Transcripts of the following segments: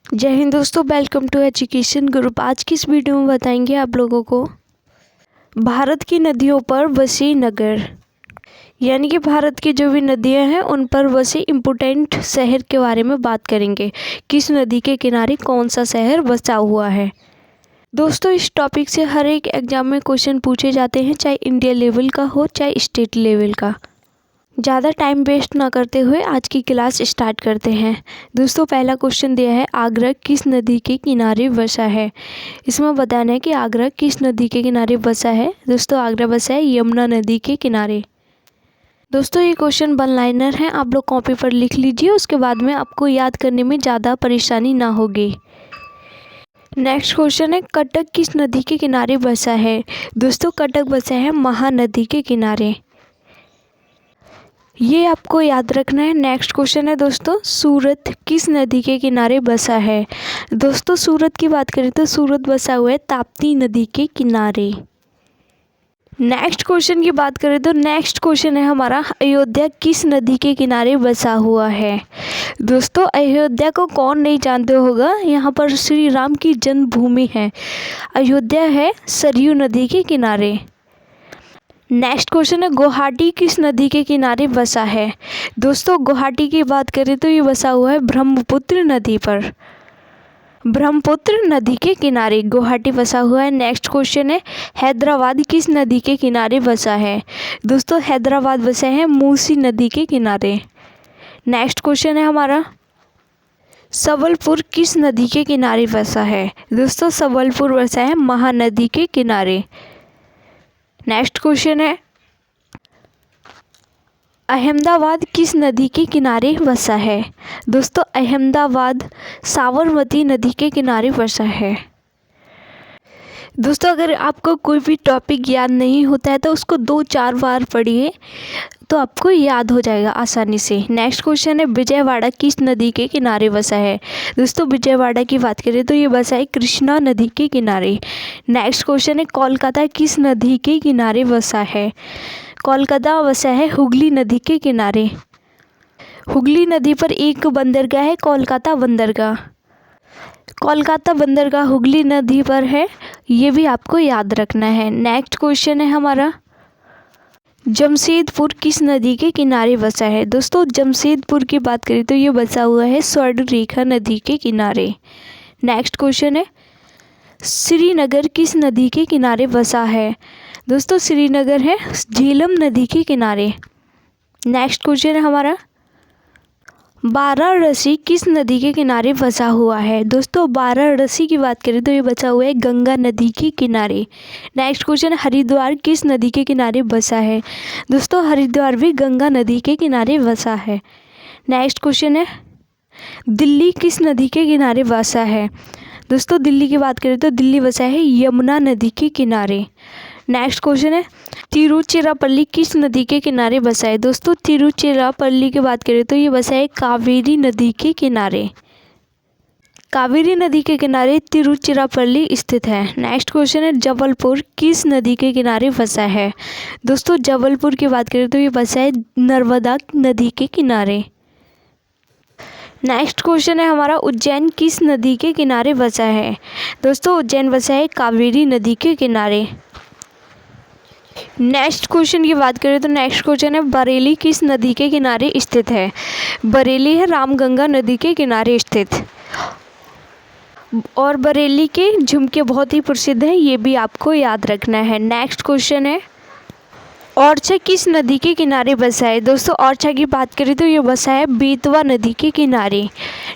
जय हिंद दोस्तों, welcome to education group. आज की इस वीडियो में बताएंगे आप लोगों को भारत की नदियों पर बसे नगर, यानी कि भारत की जो भी नदियां हैं उन पर बसे इम्पोर्टेंट शहर के बारे में बात करेंगे। किस नदी के किनारे कौन सा शहर बसा हुआ है। दोस्तों, इस टॉपिक से हर एक एग्जाम में क्वेश्चन पूछे जाते हैं, चाहे इंडिया लेवल का हो चाहे स्टेट लेवल का। ज़्यादा टाइम वेस्ट ना करते हुए आज की क्लास स्टार्ट करते हैं। दोस्तों, पहला क्वेश्चन दिया है, आगरा किस नदी के किनारे बसा है। इसमें बताना है कि आगरा किस नदी के किनारे बसा है। दोस्तों, आगरा बसा है यमुना नदी के किनारे। दोस्तों, ये क्वेश्चन वन लाइनर है, आप लोग कॉपी पर लिख लीजिए, उसके बाद में आपको याद करने में ज़्यादा परेशानी ना होगी। नेक्स्ट क्वेश्चन है, कटक किस नदी के किनारे बसा है। दोस्तों, कटक बसा है महानदी के किनारे, ये आपको याद रखना है। नेक्स्ट क्वेश्चन है दोस्तों, सूरत किस नदी के किनारे बसा है। दोस्तों, सूरत की बात करें तो सूरत बसा हुआ है ताप्ती नदी के किनारे। नेक्स्ट क्वेश्चन की बात करें तो नेक्स्ट क्वेश्चन है हमारा, अयोध्या किस नदी के किनारे बसा हुआ है। दोस्तों, अयोध्या को कौन नहीं जानते होगा, यहाँ पर श्री राम की जन्मभूमि है। अयोध्या है सरयू नदी के किनारे। नेक्स्ट क्वेश्चन है, गुवाहाटी किस नदी के किनारे बसा है। दोस्तों, गुवाहाटी की बात करें तो ये बसा हुआ है ब्रह्मपुत्र नदी पर, ब्रह्मपुत्र नदी के किनारे गुवाहाटी बसा हुआ है। नेक्स्ट क्वेश्चन है, हैदराबाद किस नदी के किनारे बसा है। दोस्तों, हैदराबाद बसा है मूसी नदी के किनारे। नेक्स्ट क्वेश्चन है हमारा, सबलपुर किस नदी के किनारे बसा है। दोस्तों, सबलपुर बसा है महानदी के किनारे। नेक्स्ट क्वेश्चन है, अहमदाबाद किस नदी के किनारे बसा है। दोस्तों, अहमदाबाद साबरमती नदी के किनारे बसा है। दोस्तों, अगर आपको कोई भी टॉपिक याद नहीं होता है तो उसको 2-4 बार पढ़िए तो आपको याद हो जाएगा आसानी से। नेक्स्ट क्वेश्चन है, विजयवाड़ा किस नदी के किनारे बसा है। दोस्तों, विजयवाड़ा की बात करें तो ये बसा है कृष्णा नदी के किनारे। नेक्स्ट क्वेश्चन है, कोलकाता किस नदी के किनारे बसा है। कोलकाता बसा है हुगली नदी के किनारे। हुगली नदी पर एक बंदरगाह है, कोलकाता बंदरगाह। कोलकाता बंदरगाह हुगली नदी पर है, ये भी आपको याद रखना है। नेक्स्ट क्वेश्चन है हमारा, जमशेदपुर किस नदी के किनारे बसा है। दोस्तों, जमशेदपुर की बात करें तो ये बसा हुआ है स्वर्णरेखा नदी के किनारे। नेक्स्ट क्वेश्चन है, श्रीनगर किस नदी के किनारे बसा है। दोस्तों, श्रीनगर है झेलम नदी के किनारे। नेक्स्ट क्वेश्चन है हमारा, वाराणसी किस नदी के किनारे बसा हुआ है। दोस्तों, वाराणसी की बात करें तो ये बसा हुआ है गंगा नदी के किनारे। नेक्स्ट क्वेश्चन, हरिद्वार किस नदी के किनारे बसा है। दोस्तों, हरिद्वार भी गंगा नदी के किनारे बसा है। नेक्स्ट क्वेश्चन है, दिल्ली किस नदी के किनारे बसा है। दोस्तों, दिल्ली की बात करें तो दिल्ली बसा है यमुना नदी के किनारे। नेक्स्ट क्वेश्चन है, तिरुचिरापल्ली किस नदी के किनारे बसा है। दोस्तों, तिरुचिरापल्ली की बात करें तो ये बसा है कावेरी नदी के किनारे। कावेरी नदी के किनारे तिरुचिरापल्ली स्थित है। नेक्स्ट क्वेश्चन है, जबलपुर किस नदी के किनारे बसा है। दोस्तों, जबलपुर की बात करें तो ये बसा है नर्मदा नदी के किनारे। नेक्स्ट क्वेश्चन है हमारा, उज्जैन किस नदी के किनारे बसा है। दोस्तों, उज्जैन बसा है कावेरी नदी के किनारे। नेक्स्ट क्वेश्चन की बात करें तो नेक्स्ट क्वेश्चन है, बरेली किस नदी के किनारे स्थित है। बरेली है रामगंगा नदी के किनारे स्थित, और बरेली के झुमके बहुत ही प्रसिद्ध हैं, ये भी आपको याद रखना है। नेक्स्ट क्वेश्चन है, ओरछा किस नदी के किनारे बसा है। दोस्तों, ओरछा की बात करें तो ये बसा है बेतवा नदी के किनारे।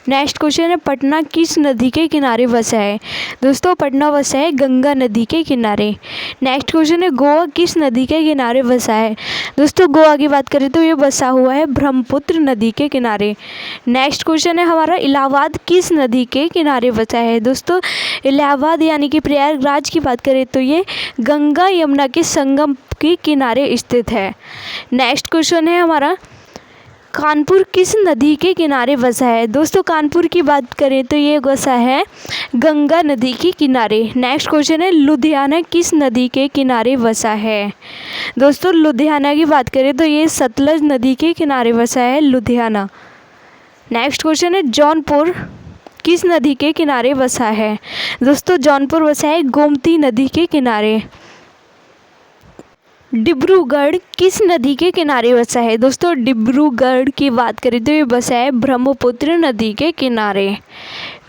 नेक्स्ट क्वेश्चन है, पटना किस नदी के किनारे बसा है। दोस्तों, पटना बसा है गंगा नदी के किनारे। नेक्स्ट क्वेश्चन है, गोवा किस नदी के किनारे बसा है। दोस्तों, गोवा की बात करें तो ये बसा हुआ है ब्रह्मपुत्र नदी के किनारे। नेक्स्ट क्वेश्चन है हमारा, इलाहाबाद किस नदी के किनारे बसा है। दोस्तों, इलाहाबाद यानी कि प्रयागराज की बात करें तो ये गंगा यमुना के संगम के किनारे स्थित है। नेक्स्ट क्वेश्चन है हमारा, कानपुर किस नदी के किनारे बसा है। दोस्तों, कानपुर की बात करें तो ये बसा है गंगा नदी के किनारे। नेक्स्ट क्वेश्चन है, लुधियाना किस नदी के किनारे बसा है। दोस्तों, लुधियाना की बात करें तो ये सतलज नदी के किनारे बसा है लुधियाना। नेक्स्ट क्वेश्चन है, जौनपुर किस नदी के किनारे बसा है? दोस्तों जौनपुर बसा है गोमती नदी के किनारे। डिब्रूगढ़ किस नदी के किनारे बसा है? दोस्तों डिब्रूगढ़ की बात करें तो ये बसा है ब्रह्मपुत्र नदी के किनारे।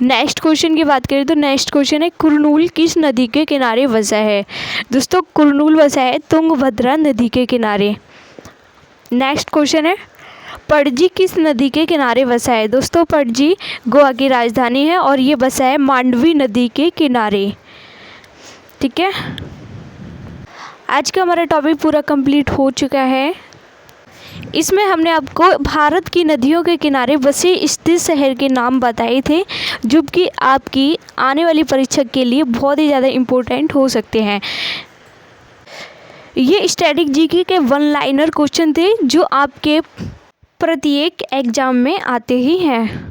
नेक्स्ट क्वेश्चन की बात करें तो नेक्स्ट क्वेश्चन है कुरनूल किस नदी के किनारे बसा है? दोस्तों कुरनूल बसा है तुंगभद्रा नदी के किनारे। नेक्स्ट क्वेश्चन है पणजी किस नदी के किनारे बसा है? दोस्तों पणजी गोवा की राजधानी है और ये बसा है मांडवी नदी के किनारे। ठीक है, आज का हमारा टॉपिक पूरा कंप्लीट हो चुका है। इसमें हमने आपको भारत की नदियों के किनारे बसे स्थित शहर के नाम बताए थे, जो कि आपकी आने वाली परीक्षा के लिए बहुत ही ज़्यादा इम्पोर्टेंट हो सकते हैं। ये स्टैटिक जीके के वन लाइनर क्वेश्चन थे जो आपके प्रत्येक एग्जाम में आते ही हैं।